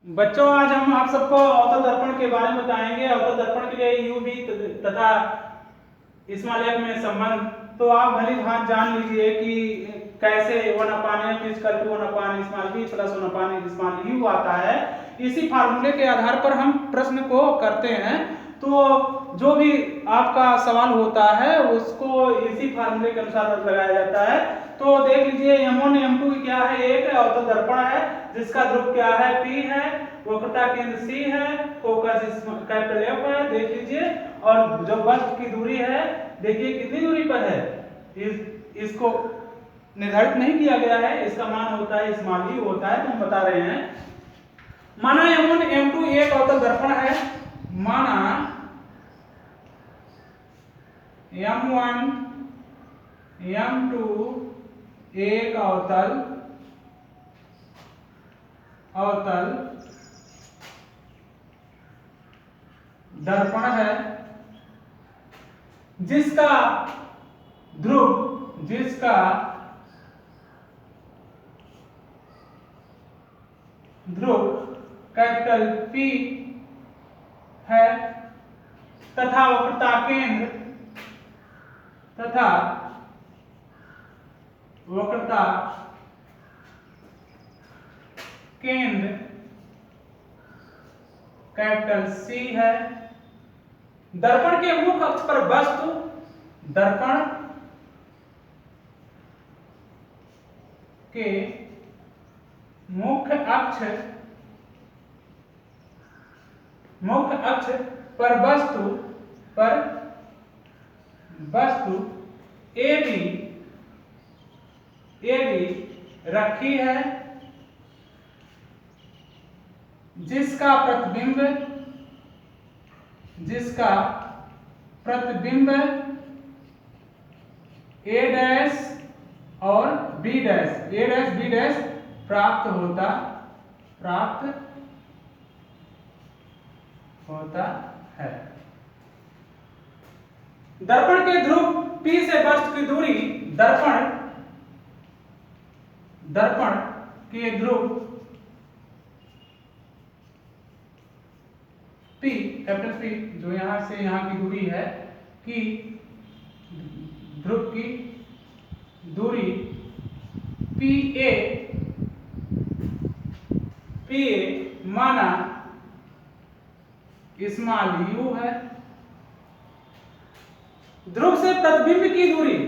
बच्चों, आज हम आप सबको अवतल दर्पण के बारे में बताएंगे। अवतल दर्पण के लिए यू बी तथा स्मॉल f में संबंध तो आप भली भांति जान लीजिए कि कैसे 1/f is equal to 1/v plus 1/u आता है। इसी फार्मूले के आधार पर हम प्रश्न को करते हैं। तो जो भी आपका सवाल होता है उसको इसी फार्मूले के अनुसार लगाया जाता है। तो देख लीजिए m1 m2 क्या है, एक अवतल दर्पण है जिसका ध्रुव क्या है, P है, वक्रता केंद्र C है, फोकस कैपिटल F है, देख लीजिए। और जो वस्तु की दूरी है देखिए कितनी दूरी पर है, इसको निर्धारित नहीं किया गया है, इसका मान होता है स्मॉल u होता है, तो हम बता रहे हैं। माना m1 m2 एक अवतल दर्पण है, माना m1 m2 एक अवतल दर्पण है जिसका ध्रुव कैपिटल P है तथा वक्रता केंद्र कैपिटल C है। दर्पण के मुख्य अक्ष पर वस्तु दर्पण के मुख्य अक्ष पर वस्तु AB रखी है जिसका प्रतिबिंब A डैश और B डैश प्राप्त होता है। दर्पण के ध्रुव P से वस्तु की दूरी दर्पण के ध्रुव P कैपिटल P जो यहां से यहां की दूरी है कि ध्रुव की दूरी PA माना स्मॉल u है। ध्रुव से प्रतिबिंब की दूरी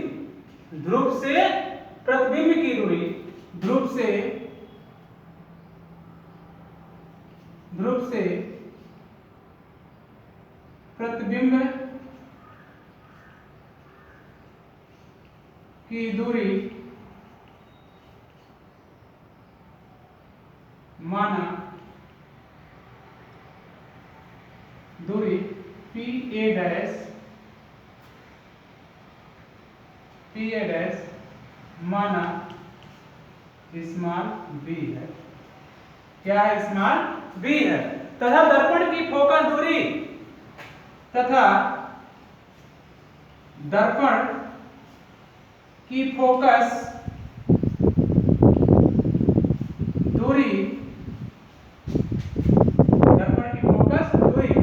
प्रतिबिंब की दूरी माना दूरी PA डैश माना स्मॉल b है। क्या है? स्मॉल b है। तथा दर्पण की फोकस दूरी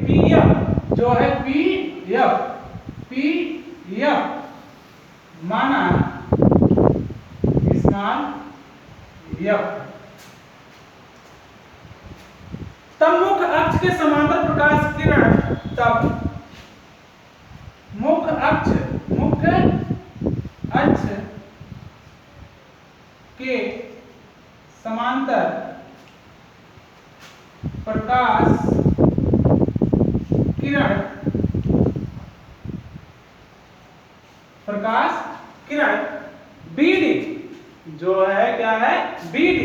PF जो है PF माना स्मॉल f। तब मुख्य अक्ष के समांतर प्रकाश किरण मुख्य अक्ष के समांतर प्रकाश किरण BD जो है क्या है, BD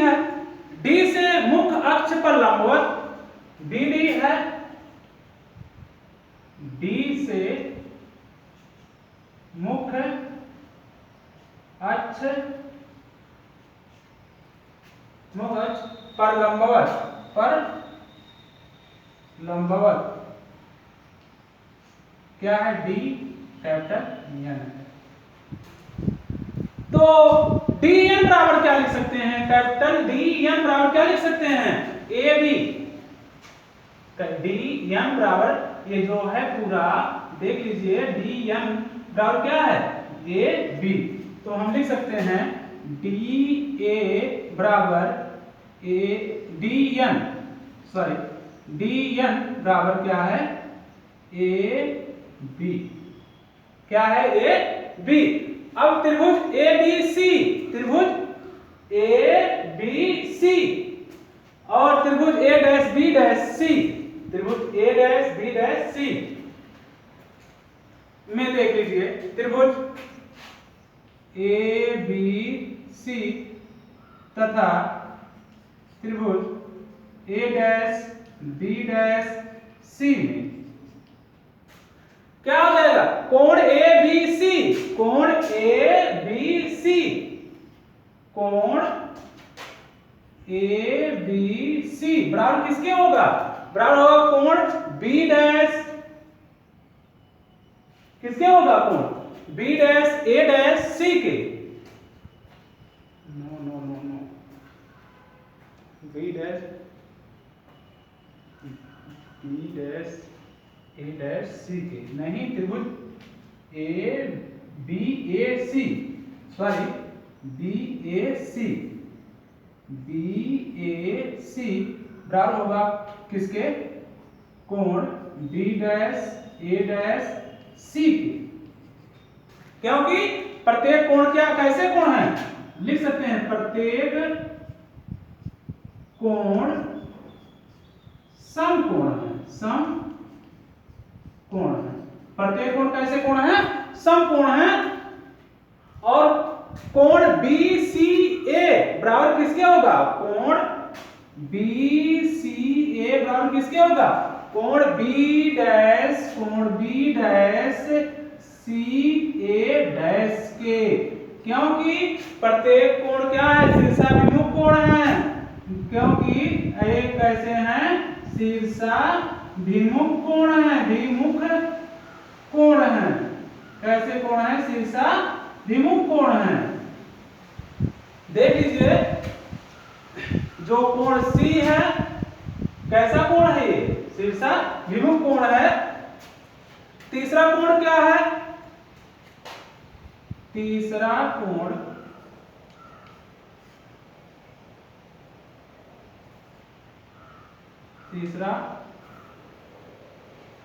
है। D से मुख्य अक्ष पर लंबवत BD है। D से मुख्य अक्ष पर लंबवत क्या है, D कैपिटल N है। तो डी एन बराबर क्या लिख सकते हैं, कैपिटल डी एन बराबर क्या लिख सकते हैं, ए बी। डी एन बराबर ये जो है पूरा देख लीजिए, डी एन बराबर क्या है, ए बी। तो हम लिख सकते हैं डी ए बराबर A D N, sorry D N बराबर क्या है, ए बी। क्या है, ए बी। अब त्रिभुज ए बी सी, त्रिभुज ए बी सी और त्रिभुज ए डैश बी डैश सी, त्रिभुज ए डैश बी डैश सी में देख लीजिए, त्रिभुज ए बी सी तथा त्रिभुज ए डैश बी डैश सी में क्या हो जाएगा, कोण ए बी सी, कोण ए बी सी, कोण ए बी सी बराबर किसके होगा, बराबर होगा कोण बी डैश, किसके होगा, कोण B dash A dash C के। No no no no, B dash B dash A dash C के नहीं, त्रिभुज A B A C, sorry B A C, B A C बराबर होगा किसके, कोण B dash A dash C के। क्योंकि प्रत्येक कोण क्या कैसे कोण है, लिख सकते हैं प्रत्येक कोण समकोण है, सम कोण है, प्रत्येक कोण कैसे कोण है, समकोण है। और कोण बी सी ए बराबर किसके होगा, कोण बी सी ए बराबर किसके होगा, कोण बी डैश, कोण B dash C A dash के। क्योंकि प्रत्येक कोण क्या है, शीर्षाभिमुख कोण है, क्योंकि एक कैसे हैं, शीर्षाभिमुख कोण है, विमुख कोण है, कैसे कोण है, शीर्षाभिमुख कोण है। देख लीजिए जो कोण सी है कैसा कोण है, ये शीर्षाभिमुख कोण है। तीसरा कोण क्या है, तीसरा कोण तीसरा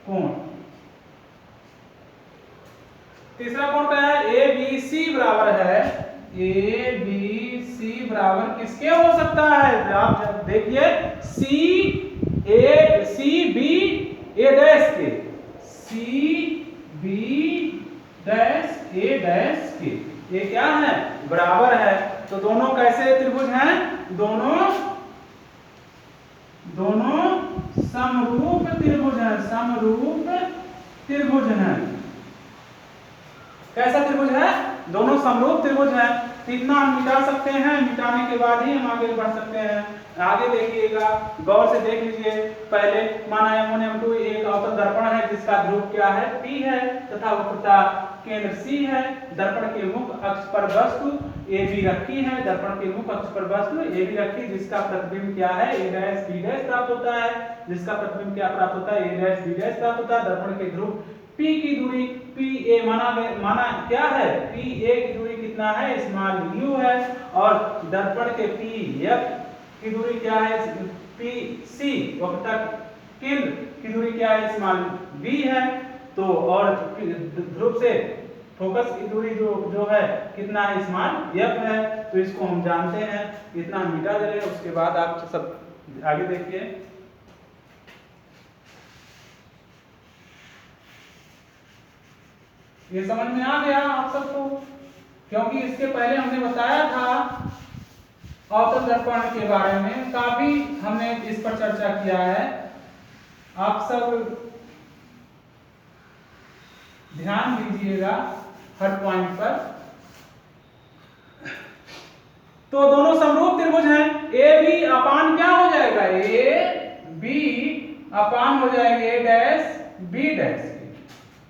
कोण तीसरा कोण क्या है, ए बी सी बराबर है, ए बी सी बराबर किसके हो सकता है, आप जब देखिए सी बी ए डैश के, C B dash A dash के, ये क्या है, बराबर है। तो दोनों कैसे त्रिभुज हैं, दोनों समरूप त्रिभुज हैं, समरूप त्रिभुज हैं। कैसा त्रिभुज है, दोनों समरूप त्रिभुज हैं। तो इतना हम मिटा सकते हैं, मिटाने के बाद ही हम आगे बढ़ सकते हैं। आगे देखिएगा, गौर से देख लीजिए। पहले माना M1 M2 एक अवतल दर्पण है जिसका ध्रुव क्या है, P है तथा वक्रता केंद्र C है। दर्पण के मुख अक्ष पर वस्तु AB रखी है, दर्पण के मुख अक्ष पर वस्तु AB रखी, जिसका प्रतिबिंब क्या है, A डैश B डैश प्राप्त होता है। जिसका प्रतिबिंब क्या प्राप्त होता है, A डैश B डैश प्राप्त होता है। दर्पण के ध्रुव P की दूरी PA माना क्या है, PA की दूरी कितना है, स्मॉल u है। और दर्पण के PF की दूरी क्या है, PC वक्रता केंद्र की दूरी क्या है, स्मॉल b है। तो और ध्रुव से फोकस की दूरी जो है कितना है, स्मॉल f है। तो इसको हम जानते हैं, इतना हम मिटा दे रहे हैं। उसके बाद आप सब आगे देखिए। ये समझ में आ गया आप सबको, क्योंकि इसके पहले हमने बताया था अवतल दर्पण के बारे में, काफी हमने इस पर चर्चा किया है। आप सब ध्यान दीजिएगा हर पॉइंट पर। तो दोनों समरूप त्रिभुज हैं। ए बी अपान क्या हो जाएगा, ए बी अपान हो जाएगा ए डैश बी डैश।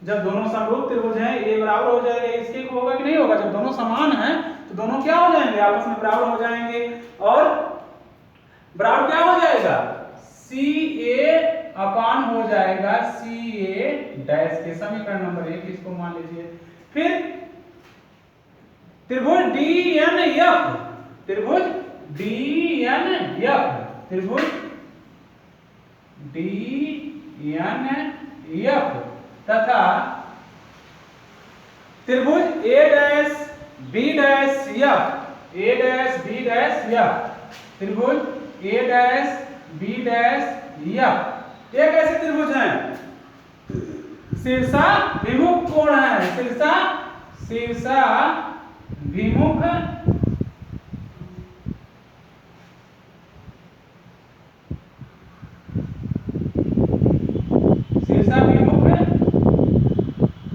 जब दोनों समरूप त्रिभुज हैं, ए बराबर हो जाएगा इसके, होगा कि नहीं होगा। जब दोनों समान हैं तो दोनों क्या हो जाएंगे, आपस में बराबर हो जाएंगे और बराबर क्या हो जाएगा, सी ए अपान हो जाएगा सी ए डैश के। समीकरण नंबर 1 इसको मान लीजिए। फिर त्रिभुज डी एन एफ, त्रिभुज डी एन एफ, त्रिभुज डी एन एफ तथा त्रिभुज ए dash B dash F, A dash B dash F, त्रिभुज ए डैश बी डैश एफ, ये कैसे त्रिभुज हैं, शीर्षा विमुख कोण है, शीर्षा विमुख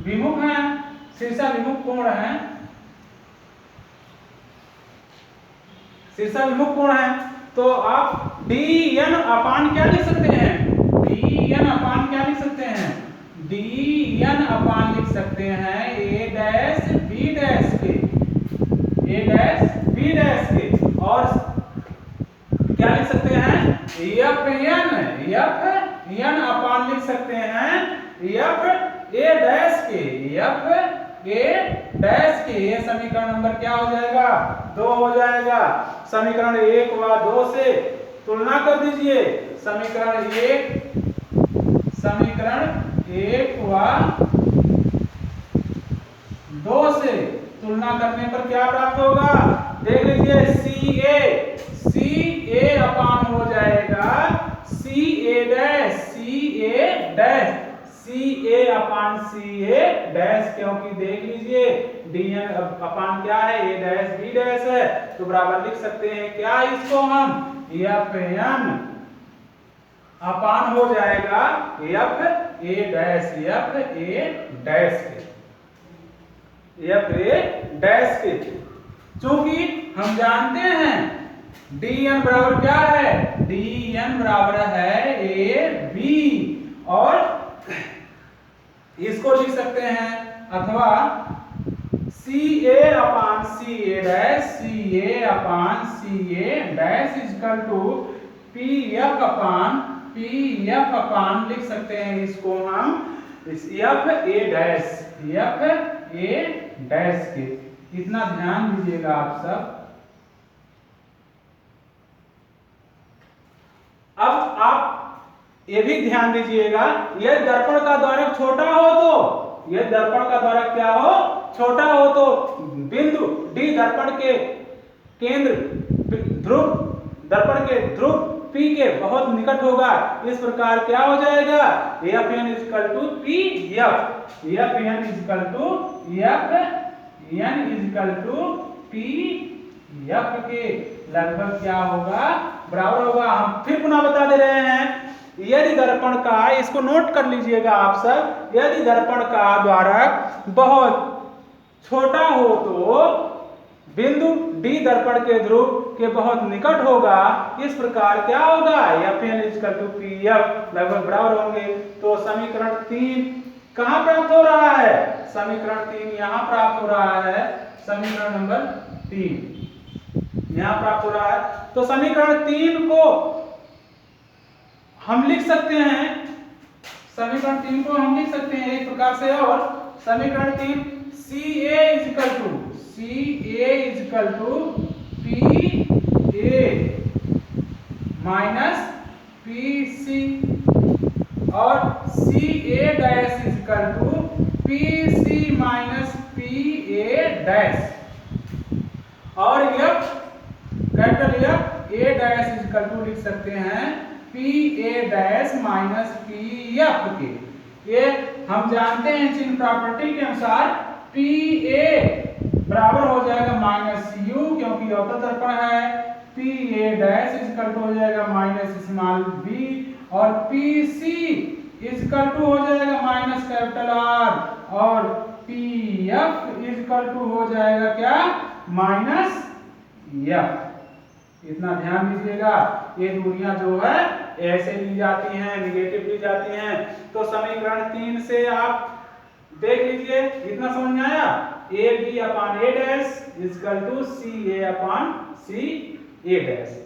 विमुख है, शीर्षा विमुख कोण है, शीर्षा विमुख कोण है। तो आप डी एन अपान क्या लिख सकते हैं, डी एन अपान क्या लिख सकते हैं, डी एन अपान लिख सकते हैं ए डैश बी डैश के, ए डैश बी डैश के, और क्या लिख सकते हैं एफ एन अपान लिख सकते हैं एफ ए डैश के, एफ ए डैश के। ये समीकरण नंबर क्या हो जाएगा, 2 हो जाएगा। समीकरण 1 व 2 से तुलना कर दीजिए, समीकरण 1 व 2 से तुलना करने पर क्या प्राप्त होगा, देख लीजिए सी ए अपान हो जाएगा सी A dash, C A upon C A dash, क्योंकि देख लीजिए डी एन अपान क्या है, ए डैश बी डैश है, तो बराबर लिख सकते हैं क्या, इसको हम एफ एन अपान हो जाएगा F A dash, F A dash के, एफ ए डैश के। चूंकि हम जानते हैं डी एन बराबर क्या है, डी एन बराबर है ए बी, और इसको लिख सकते हैं अथवा C A upon C A dash, C A upon C A dash equal to P F upon लिख सकते हैं इसको हम इस एफ ए डैश के। इतना ध्यान दीजिएगा आप सब। अब आप ये भी ध्यान दीजिएगा, यह दर्पण का द्वारक छोटा हो तो, यह दर्पण का द्वारक क्या हो, छोटा हो तो बिंदु डी दर्पण के केंद्र ध्रुव, दर्पण के ध्रुव P के बहुत निकट होगा। इस प्रकार क्या हो जाएगा, F N equal to P F, F N equal to P F के लगभग क्या होगा, बराबर होगा। हम फिर पुनः बता दे रहे हैं, यदि दर्पण का, इसको नोट कर लीजिएगा आप सब, यदि दर्पण का द्वारक बहुत छोटा हो तो बिंदु डी दर्पण के ध्रुव के बहुत निकट होगा। इस प्रकार क्या होगा, F N equal to P F लगभग बराबर होंगे। तो समीकरण 3 कहां प्राप्त हो रहा है, समीकरण 3 यहां प्राप्त हो रहा है, समीकरण नंबर 3 यहां प्राप्त हो रहा है। तो समीकरण 3 को हम लिख सकते हैं, समीकरण 3 को हम लिख सकते हैं एक प्रकार से, और समीकरण 3 C A equal to P A minus P C, और C A dash equal to P C minus P A dash, और F capital F A dash equal to लिख सकते हैं P A dash minus P F के। ये हम जानते हैं चिन्ह प्रॉपर्टी के अनुसार पी ए बराबर हो जाएगा माइनस यू, क्योंकि अवतल दर्पण है, P A dash equal to हो जाएगा माइनस स्मॉल बी, और पी सी इजकल टू हो जाएगा माइनस कैपिटल आर, और पी एफ इजकल टू हो जाएगा क्या, माइनस एफ। इतना ध्यान दीजिएगा, ये दूरियां जो है ऐसे ली जाती हैं, निगेटिव ली जाती हैं। तो समीकरण 3 से आप देख लीजिए, इतना समझ में आया। A B upon A dash equal to C A upon C A dash.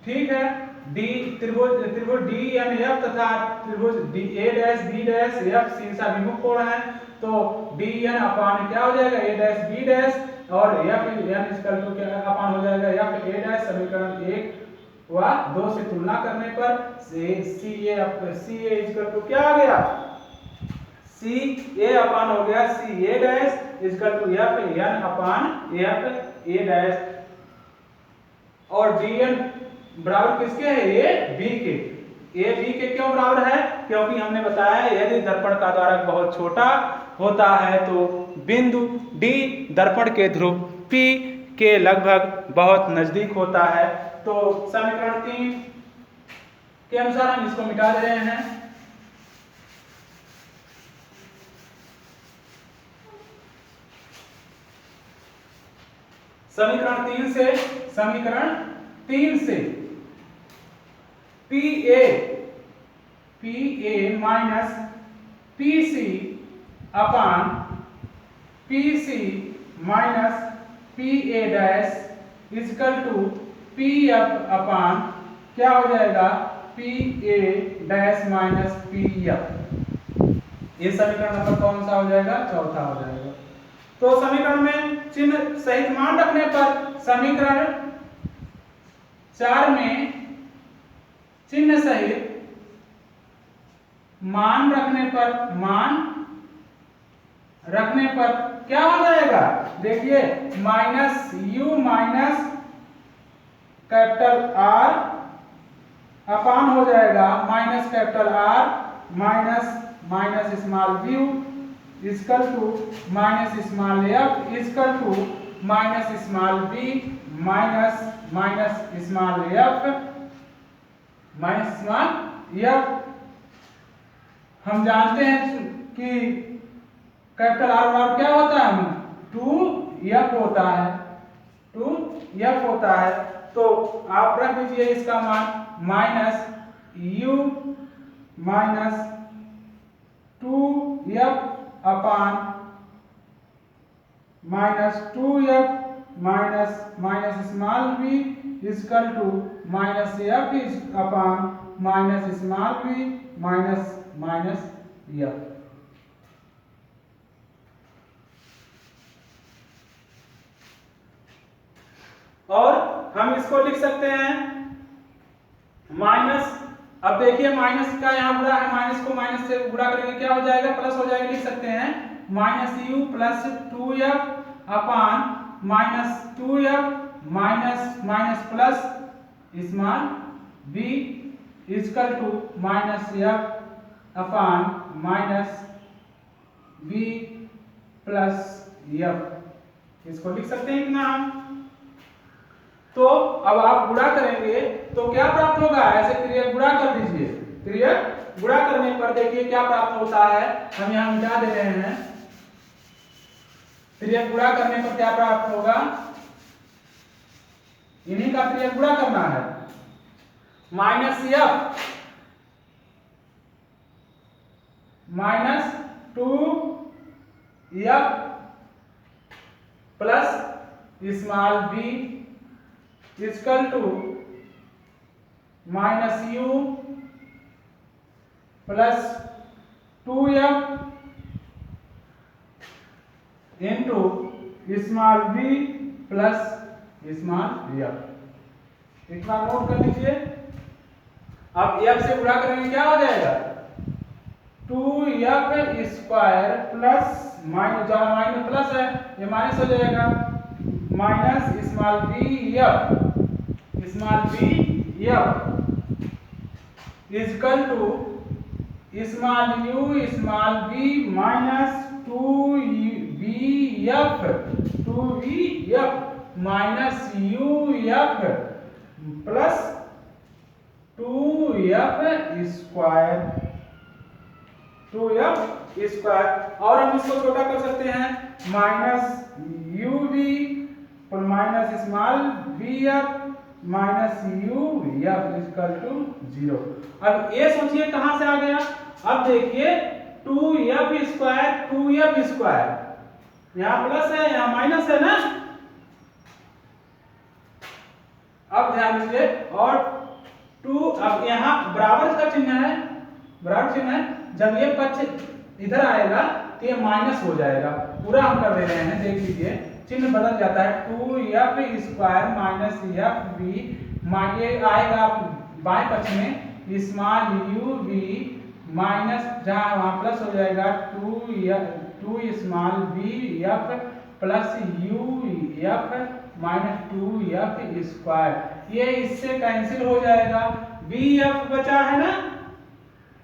ठीक है, डी त्रिभुज डी एन एफ तथा त्रिभुज D A dash B dash F शीर्ष अभिमुख कोण है, तो डी एन अपान क्या हो जाएगा ए डैश बी डैश और एफ एन इक्वल टू क्या अपान हो जाएगा एफ ए डैश। समीकरण 1 व 2 से तुलना करने पर सी ए इक्वल टू क्या आ गया, सी ए अपान हो गया C A dash equal to F N upon F A dash और डी एन बराबर किसके है, ए बी के। ए बी के क्यों बराबर है, क्योंकि हमने बताया यदि दर्पण का द्वारक बहुत छोटा होता है तो बिंदु डी दर्पण के ध्रुव P के लगभग बहुत नजदीक होता है। तो समीकरण 3 के अनुसार हम इसको मिटा दे रहे हैं। समीकरण 3 से PA minus PC upon PC minus PA dash equal to PF upon क्या हो जाएगा PA डैश माइनस PF। ये समीकरण नंबर कौन सा हो जाएगा, चौथा हो जाएगा। तो समीकरण में चिन्ह सहित मान रखने पर समीकरण 4 में चिन्ह सहित मान रखने पर क्या हो जाएगा, देखिए minus u minus capital R upon हो जाएगा minus capital R minus small v equal to minus small f equal to minus small b minus small f minus small f। हम जानते हैं कि कैपिटल R बराबर क्या होता है, 2f होता है। तो आप रख दीजिए इसका मान minus u minus 2f upon minus 2f minus small v equal to minus f upon minus small v minus f। और हम इसको लिख सकते हैं माइनस, अब देखिए माइनस का यहाँ गुणा है, माइनस को माइनस से गुणा करेंगे क्या हो जाएगा, प्लस हो जाएगा। लिख सकते हैं minus u plus 2f upon minus 2f minus plus small v equal to minus f upon minus v plus f। इसको लिख सकते हैं इतना हम। तो अब आप गुणा करेंगे तो क्या प्राप्त होगा, ऐसे क्रिया गुणा कर दीजिए। क्रिया गुणा करने पर देखिए क्या प्राप्त होता है, हम यहाँ मिटा दे रहे हैं। क्रिया गुणा करने पर क्या प्राप्त होगा, इन्हीं का क्रिया गुणा करना है। Minus f minus 2f plus small b equal to minus u plus 2f into small v plus small f। इतना नोट कर लीजिए। अब f से गुणा करेंगे क्या हो जाएगा, 2f स्क्वायर प्लस माइनस, जहां माइनस प्लस है ये माइनस हो जाएगा, minus small v f equal to small u small v minus 2vf minus uf plus 2f square. और हम इसको छोटा कर सकते हैं, minus uv minus small vf minus U F equal to 0। अब ये सोचिए कहां से आ गया। अब देखिए 2f² 2f², यहाँ प्लस है यहाँ माइनस है ना। अब ध्यान दीजिए और 2, अब यहाँ बराबर का चिन्ह है, बराबर चिन्ह है, जब ये पक्ष इधर आएगा तो ये माइनस हो जाएगा। पूरा हम कर दे रहे हैं, देख लीजिए चिन्ह बदल जाता है। 2f² माइनस एफ बी, ये आएगा बाएं पक्ष में स्मॉल यू बी माइनस, जहां वहां प्लस हो जाएगा 2 small B F plus U F minus 2f²। ये इससे कैंसिल हो जाएगा। बी एफ बचा है ना,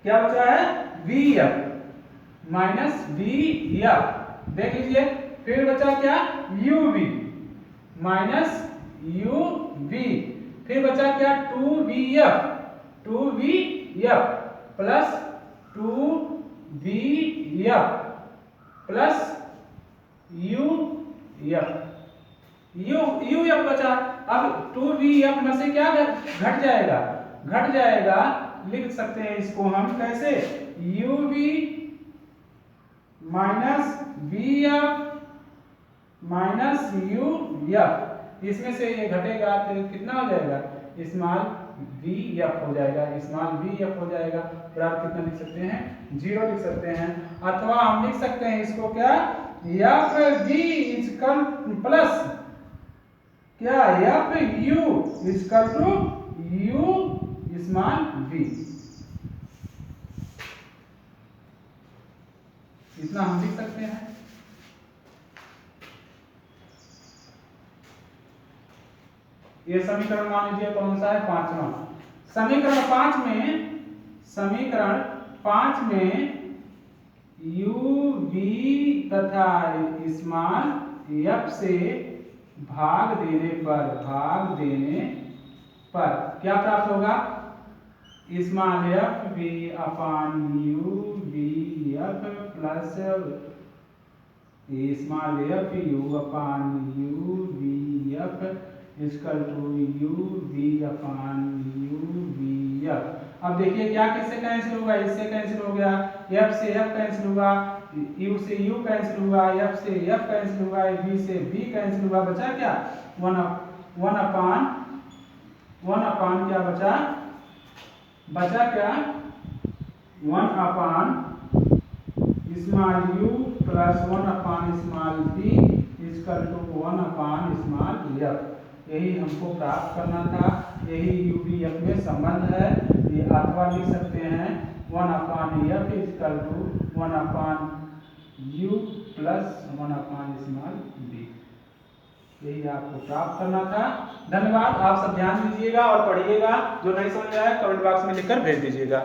क्या बचा है, B F minus B F, देख लीजिए। फिर बचा क्या, U B minus U B, फिर बचा क्या 2bf plus 2bf plus uf बचा। अब 2bf में से क्या घट जाएगा, लिख सकते हैं इसको हम कैसे, ub minus bf minus uf, इसमें से ये घटेगा तो कितना हो जाएगा, स्मॉल bf हो जाएगा, स्मॉल bf हो जाएगा। बराबर कितना लिख सकते हैं, 0 लिख सकते हैं। अथवा हम लिख सकते हैं इसको क्या, एफ बी इजकल प्लस क्या, F U equal to U small B, इतना हम लिख सकते हैं। ये समीकरण मान लीजिए कौन सा है, 5वां। समीकरण 5 में यू बी तथा स्मॉल एफ से भाग देने पर क्या प्राप्त होगा, small F B upon U B F plus small F U upon U B F equal to U B upon U B F. अब देखिए क्या किससे कैंसिल होगा, इससे कैंसिल हो गया, एफ से एफ कैंसिल होगा, यू से यू कैंसिल होगा, एफ से एफ कैंसिल होगा, बी से बी कैंसिल होगा। बचा क्या, वन अपान क्या बचा, क्या 1 upon small U plus 1 upon small B equal to 1 upon small F. यही हमको प्राप्त करना था, यही यूबीएफ में संबंध है। ये अथवा लिख सकते हैं 1 upon F equal to 1 upon U plus 1 upon small B, यही आपको प्राप्त करना था। धन्यवाद, आप सब ध्यान दीजिएगा और पढ़िएगा। जो नहीं समझ आया कमेंट बॉक्स में लिखकर भेज दीजिएगा।